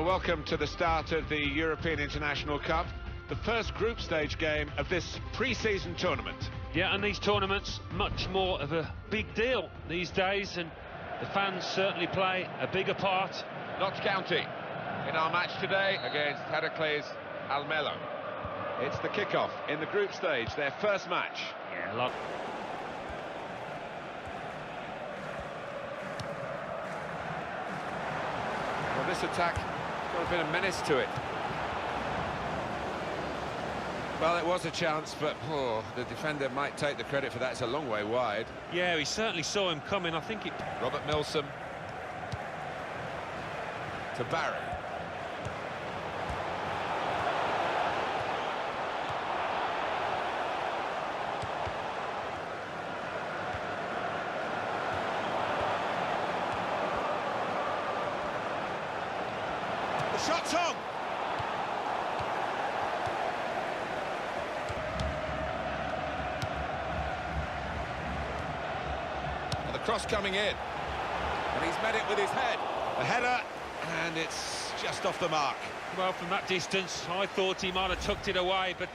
welcome to the start of the European International Cup, the first group stage game of this pre-season tournament. Yeah, and these tournaments, much more of a big deal these days, and the fans certainly play a bigger part. Notts County in our match today against Heracles Almelo. It's the kickoff in the group stage, their first match. Yeah, a lot. Well, this attack got a bit of menace to it. Well, it was a chance, but the defender might take the credit for that. It's a long way wide. Yeah, he certainly saw him coming. I think it... Robert Milsom to Barry. The shot's on! And the cross coming in. And he's met it with his head. A header, and it's just off the mark. Well, from that distance, I thought he might have tucked it away, but...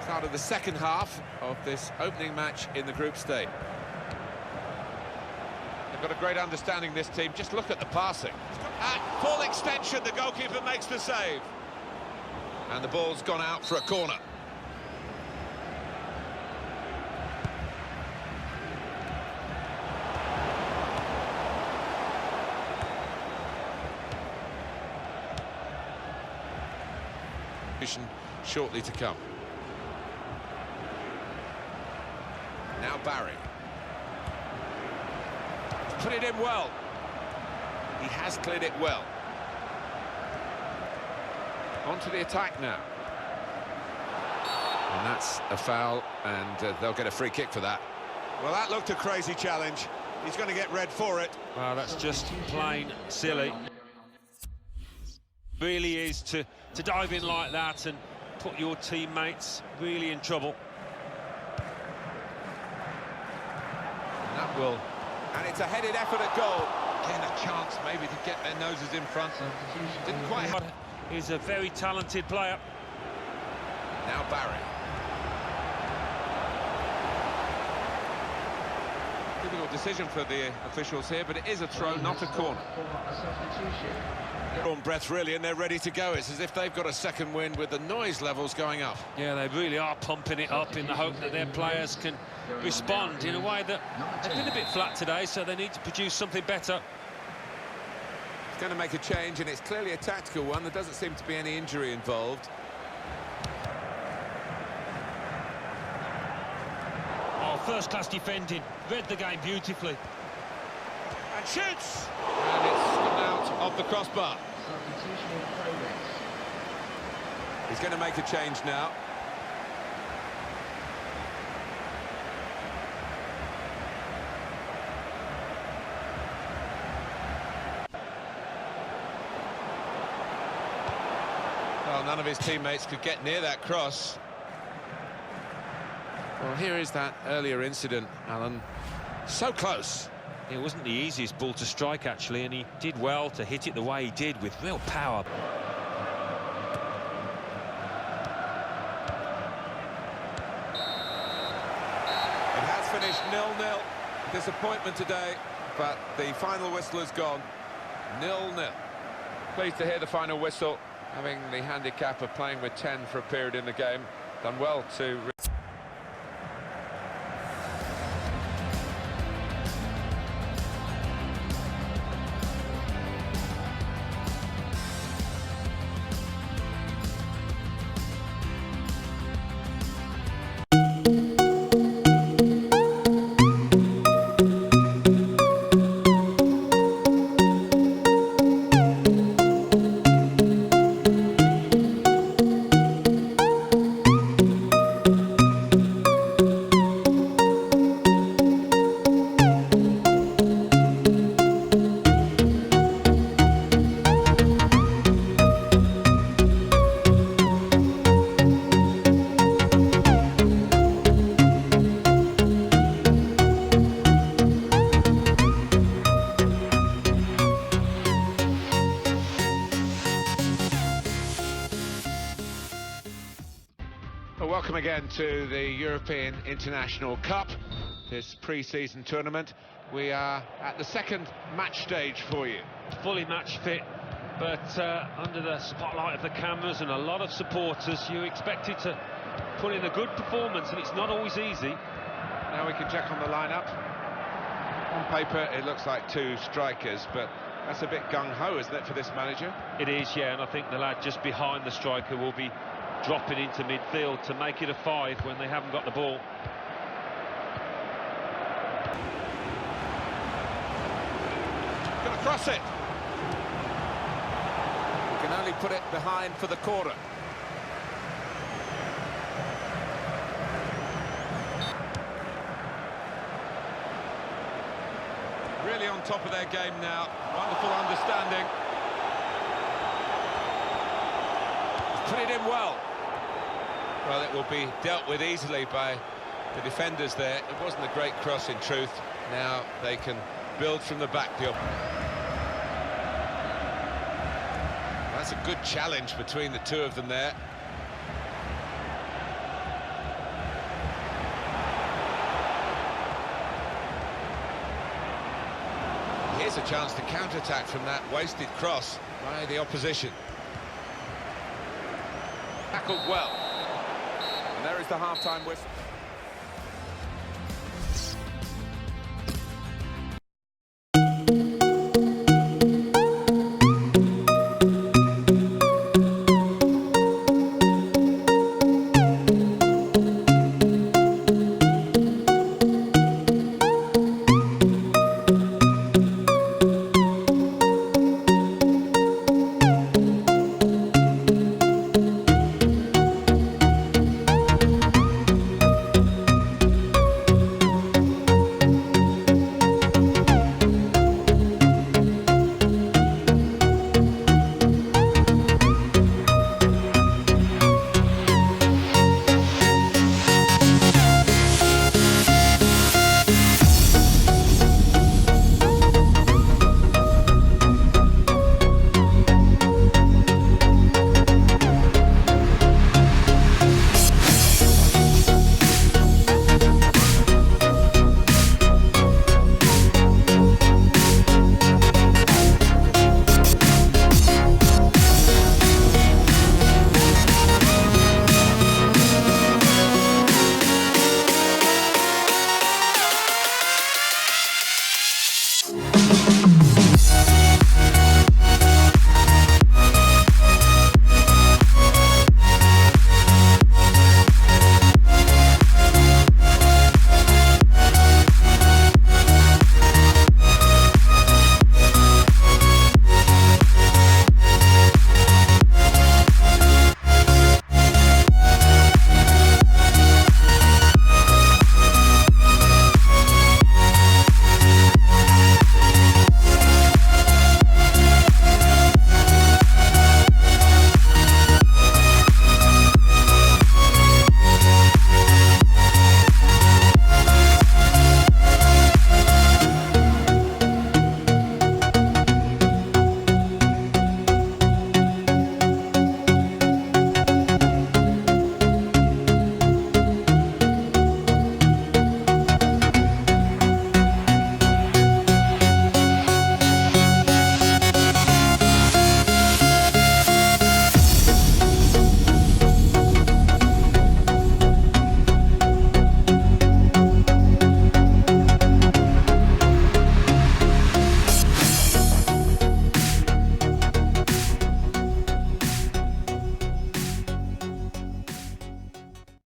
Start of the second half of this opening match in the group stage. They've got a great understanding, this team. Just look at the passing. At full extension, the goalkeeper makes the save. And the ball's gone out for a corner. Shortly to come. Now Barry. He's put it in well. He has cleared it well. On to the attack now. And that's a foul, and they'll get a free kick for that. Well, that looked a crazy challenge. He's going to get red for it. Well, that's just plain silly. Really is to dive in like that and put your teammates really in trouble. And that will... And it's a headed effort at goal. Again, a chance maybe to get their noses in front. Didn't quite have... He's a very talented player. Now Barry. Difficult decision for the officials here, but it is a throw, not a corner. Drawn breath really, and they're ready to go. It's as if they've got a second wind with the noise levels going up. Yeah, they really are pumping it up in the hope that their players can respond in a way that they've been a bit flat today, so they need to produce something better. It's going to make a change, and it's clearly a tactical one. There doesn't seem to be any injury involved. Oh, first-class defending. Read the game beautifully. And shoots! And it's gone out of the crossbar. He's going to make a change now. Well, none of his teammates could get near that cross. Well, here is that earlier incident, Alan. So close. It wasn't the easiest ball to strike, actually, and he did well to hit it the way he did, with real power. It has finished 0-0. Disappointment today, but the final whistle has gone 0-0. Pleased to hear the final whistle, having the handicap of playing with 10 for a period in the game. Done well to... Well, welcome again to the European International Cup, this pre-season tournament. We are at the second match stage for you. Fully match fit, but under the spotlight of the cameras and a lot of supporters, you expected to put in a good performance, and it's not always easy. Now we can check on the lineup. On paper, it looks like two strikers, but that's a bit gung-ho, isn't it, for this manager? It is, yeah, and I think the lad just behind the striker will be dropping into midfield to make it a 5 when they haven't got the ball. Gonna cross it. You can only put it behind for the corner. Really on top of their game now. Wonderful understanding. He's put it in well. Well, it will be dealt with easily by the defenders there. It wasn't a great cross in truth. Now they can build from the back. That's a good challenge between the two of them there. Here's a chance to counter-attack from that wasted cross by the opposition. Tackled well. And there is the half-time whistle.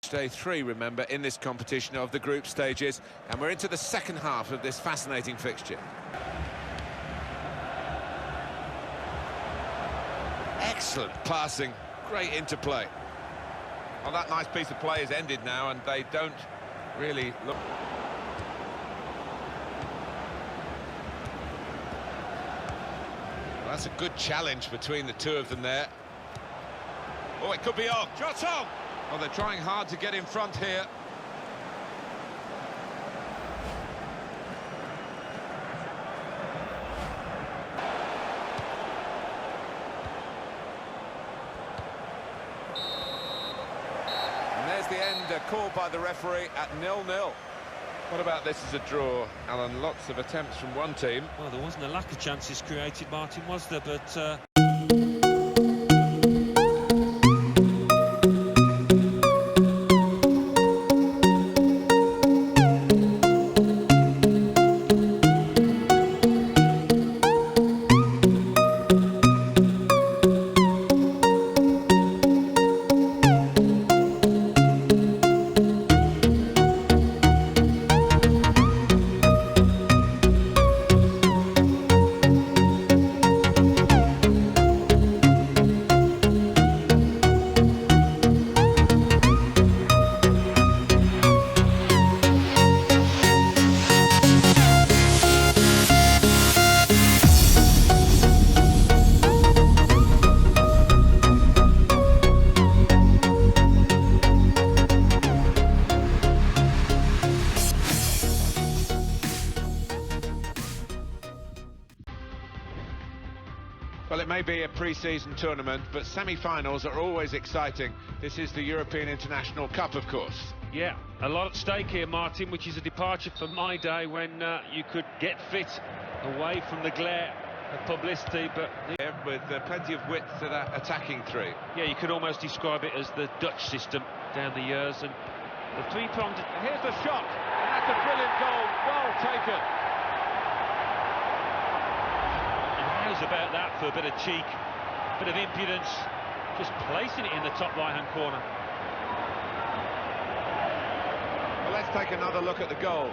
Day 3, remember, in this competition of the group stages, and we're into the second half of this fascinating fixture. Excellent passing, great interplay. Well, that nice piece of play is ended now, and they don't really look... Well, that's a good challenge between the two of them there. Oh, it could be on. Shot on! Well, they're trying hard to get in front here. And there's there's the end called by the referee at 0-0. What about this as a draw, Alan? Lots of attempts from one team. Well, there wasn't a lack of chances created, Martin, was there? But Well, it may be a pre-season tournament, but semi-finals are always exciting. This is the European International Cup, of course. yeah, a lot at stake here, Martin, which is a departure from my day when you could get fit away from the glare of publicity, but With plenty of width to that attacking three. yeah, you could almost describe it as the Dutch system down the years. And the three-pronged... And here's the shot, and that's a brilliant goal, well taken. And how's about that for a bit of cheek, bit of impudence, just placing it in the top right-hand corner. Well, let's take another look at the goal.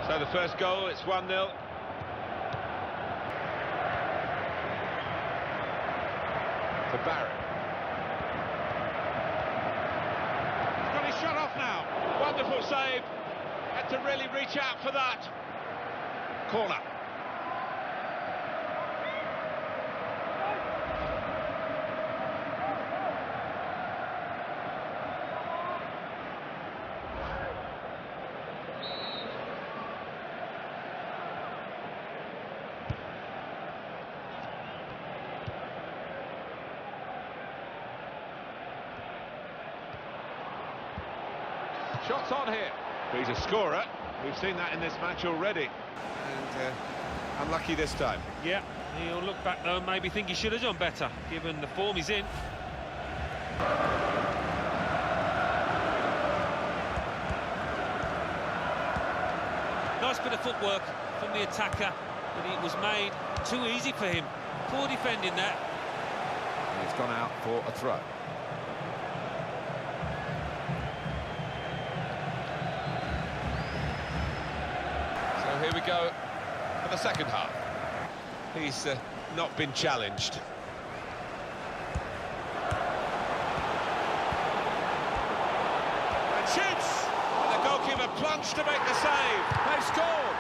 So the first goal, it's 1-0. To Barrett. He's got his shot off now. Wonderful save. Had to really reach out for that. Corner. Shots on here. He's a scorer. We've seen that in this match already. And unlucky this time. Yeah, he'll look back though and maybe think he should have done better, given the form he's in. Nice bit of footwork from the attacker, but it was made too easy for him. Poor defending that. And it's gone out for a throw. So here we go for the second half. He's not been challenged. And shoots! And the goalkeeper plunged to make the save. They've scored!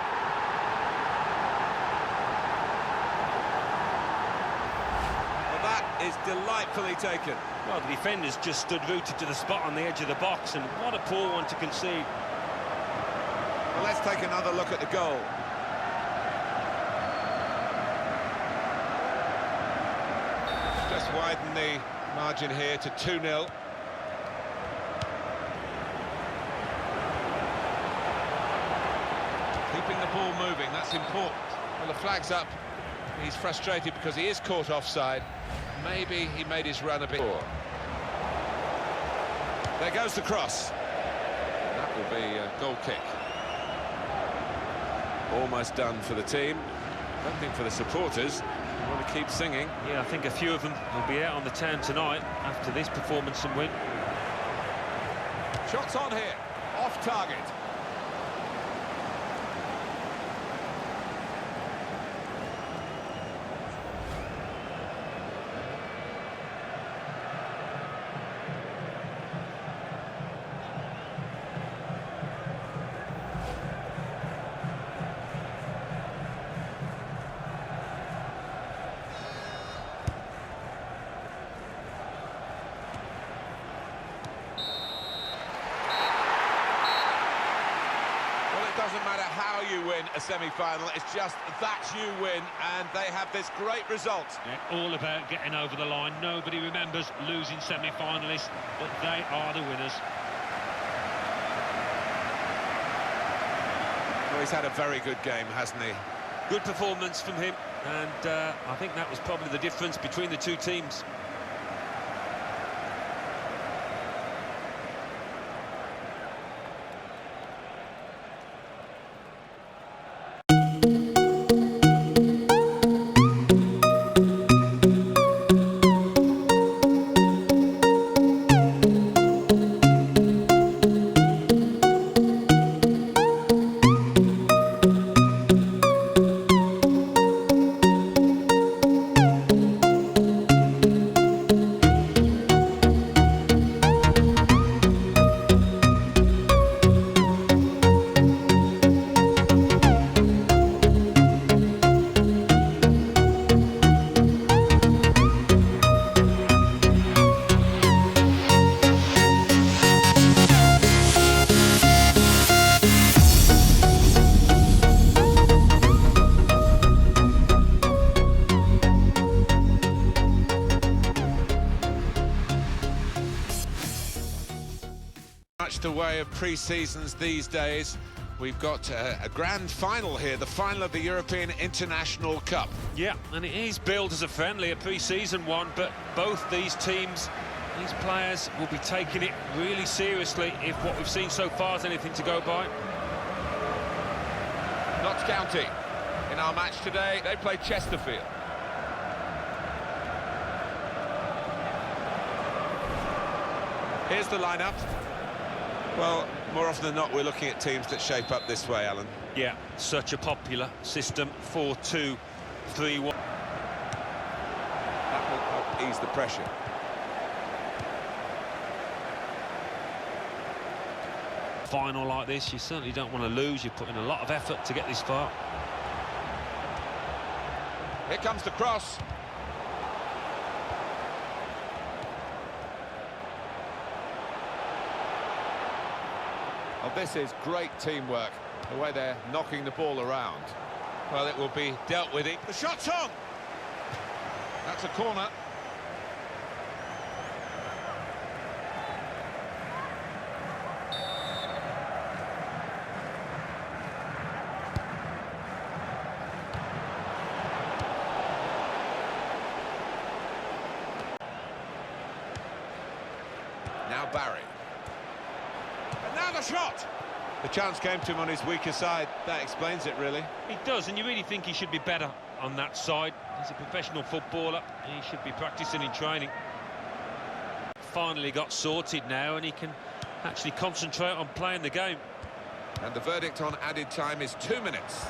Well, that is delightfully taken. Well, the defenders just stood rooted to the spot on the edge of the box, and what a poor one to concede. Well, let's take another look at the goal. Just widen the margin here to 2-0. Keeping the ball moving, that's important. Well, the flag's up. He's frustrated because he is caught offside. Maybe he made his run a bit more. There goes the cross. That will be a goal kick. Almost done for the team. Don't think for the supporters. They want to keep singing. Yeah, I think a few of them will be out on the town tonight after this performance and win. Shots on here, off target. you win a semi-final, it's just that you win, and they have this great result. Yeah, all about getting over the line. Nobody remembers losing semi-finalists, but they are the winners. Well, he's had a very good game, hasn't he? Good performance from him, and I think that was probably the difference between the two teams. Much the way of pre-seasons these days. We've got a grand final here, the final of the European International Cup. Yeah, and it is billed as a friendly, a pre-season one, but both these teams, these players will be taking it really seriously if what we've seen so far is anything to go by. Notts County in our match today, they play Chesterfield. Here's the lineup. Well, more often than not, we're looking at teams that shape up this way, Alan. Yeah, such a popular system, 4-2-3-1. That will help ease the pressure. Final like this, you certainly don't want to lose. You put in a lot of effort to get this far. Here comes the cross. Well, this is great teamwork, the way they're knocking the ball around. Well, it will be dealt with. The shot's on! That's a corner. Now Barry. And now the shot! The chance came to him on his weaker side. That explains it, really. He does, and you really think he should be better on that side. He's a professional footballer. He should be practicing in training. Finally got sorted now, and he can actually concentrate on playing the game. And the verdict on added time is 2 minutes.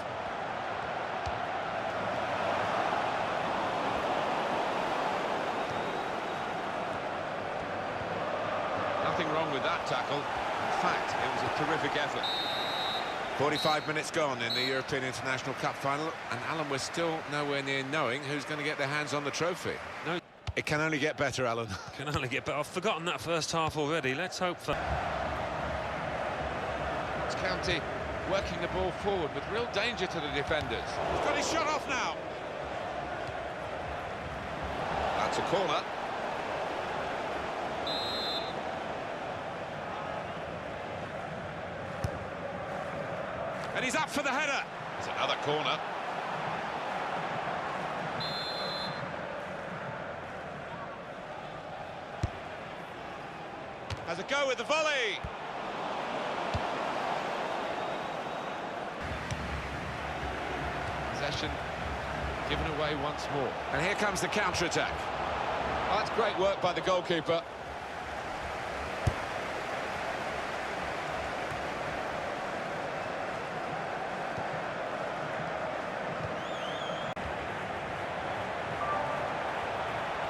Nothing wrong with that tackle. In fact, it was a terrific effort. 45 minutes gone in the European International Cup final, and Alan, we're still nowhere near knowing who's going to get their hands on the trophy. No, it can only get better, Alan. Can only get better. I've forgotten that first half already. Let's hope for... It's County working the ball forward with real danger to the defenders. He's got his shot off now. That's a corner. And he's up for the header. It's another corner. Has a go with the volley. Possession given away once more. And here comes the counter-attack. Oh, that's great work by the goalkeeper.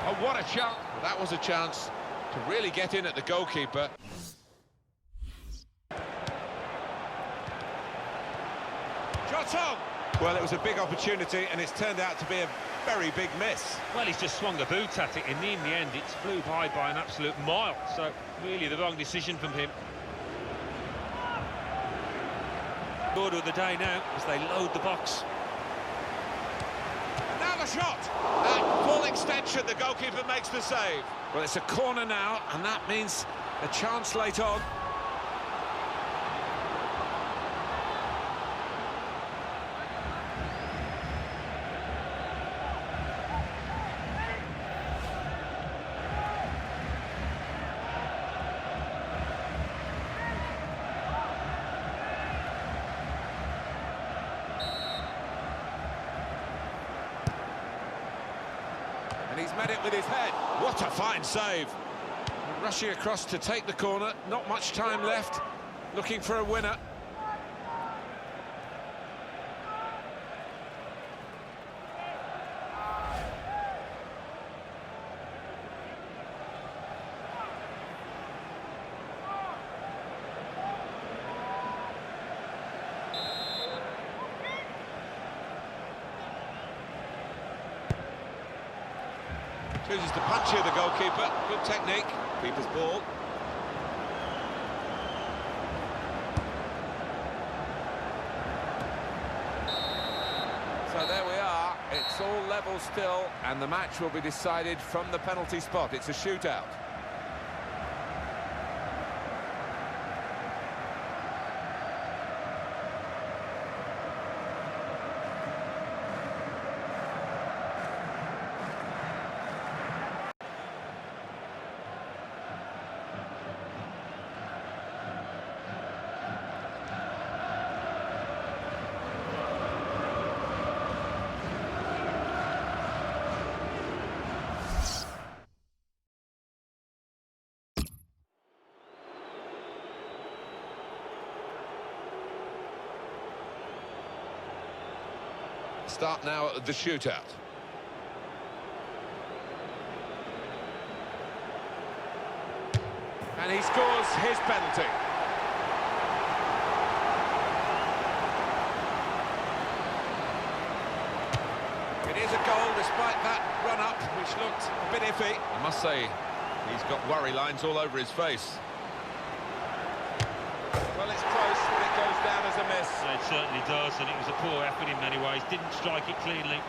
Oh, what a chance. Well, that was a chance to really get in at the goalkeeper. Shot on! Well, it was a big opportunity, and it's turned out to be a very big miss. Well, he's just swung the boot at it, and in the end, it flew by an absolute mile. So, really, the wrong decision from him. order of the day now as they load the box. Now the shot! At full extension, the goalkeeper makes the save. Well, it's a corner now, and that means a chance late on. And he's met it with his head. What a fine save. Rushing across to take the corner, not much time left, looking for a winner. Chooses to punch here, the goalkeeper. Good technique. Keeper's ball. So there we are. It's all level still, and the match will be decided from the penalty spot. It's a shootout. Start now at the shootout. And he scores his penalty. It is a goal despite that run-up, which looked a bit iffy. I must say, he's got worry lines all over his face. Well, it's close, but it goes down as a miss. It certainly does, and it was a poor effort in many ways. Didn't strike it cleanly.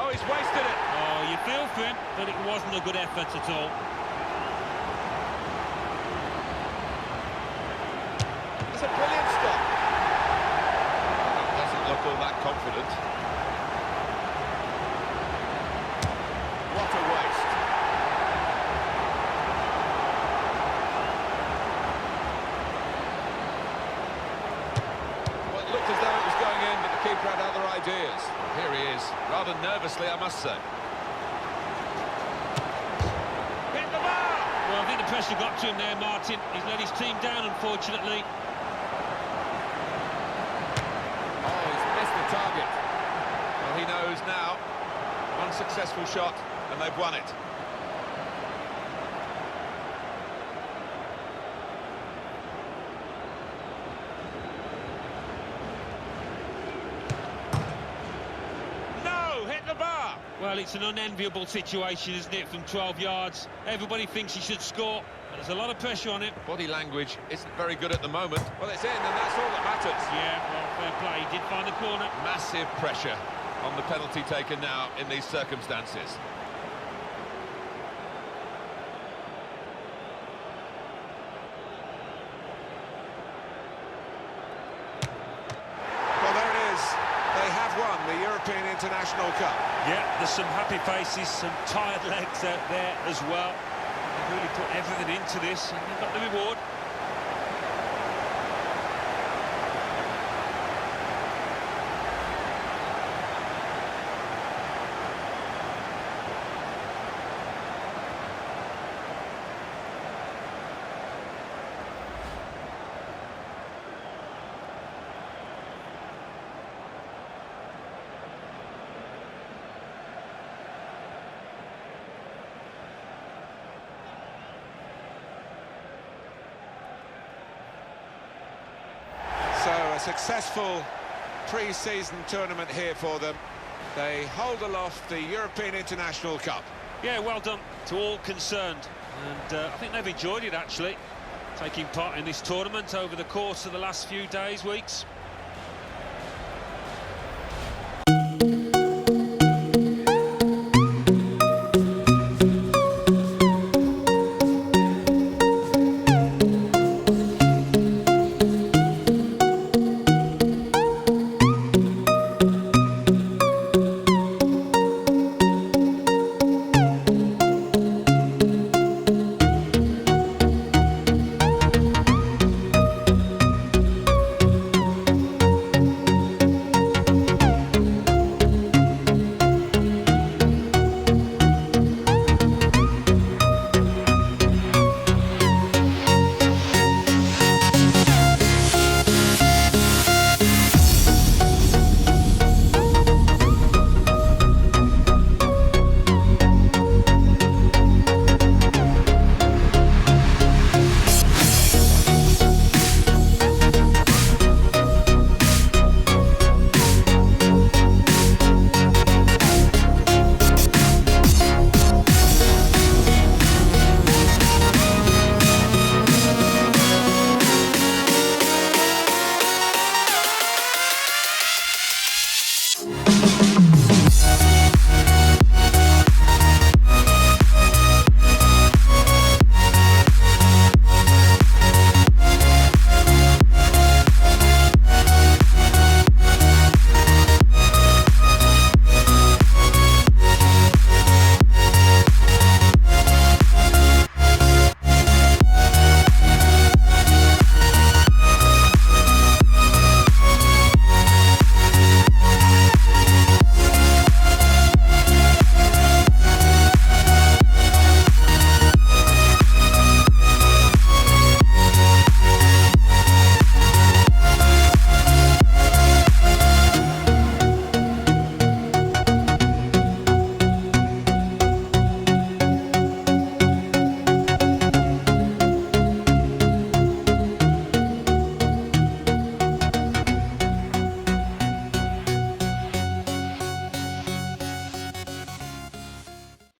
Oh, he's wasted it. Oh, you feel for him, but it wasn't a good effort at all. It's a brilliant stop. That doesn't look all that confident. What a waste. Well, it looked as though it was going in, but the keeper had other ideas. Here he is, rather nervously, I must say. Hit the bar! Well, I think the pressure got to him there, Martin. He's let his team down, unfortunately. Oh, he's missed the target. Well, he knows now. One successful shot, and they've won it. Well, it's an unenviable situation, isn't it, from 12 yards? Everybody thinks he should score. There's a lot of pressure on him. Body language isn't very good at the moment. Well, it's in, and that's all that matters. Yeah, well, fair play. He did find the corner. Massive pressure on the penalty taken now in these circumstances. Well, there it is. They have won the European International Cup. Yeah, there's some happy faces, some tired legs out there as well. They really put everything into this, and they've got the reward. So a successful pre-season tournament here for them. They hold aloft the European International Cup. Yeah, well done to all concerned. And I think they've enjoyed it, actually. taking part in this tournament over the course of the last few days, weeks.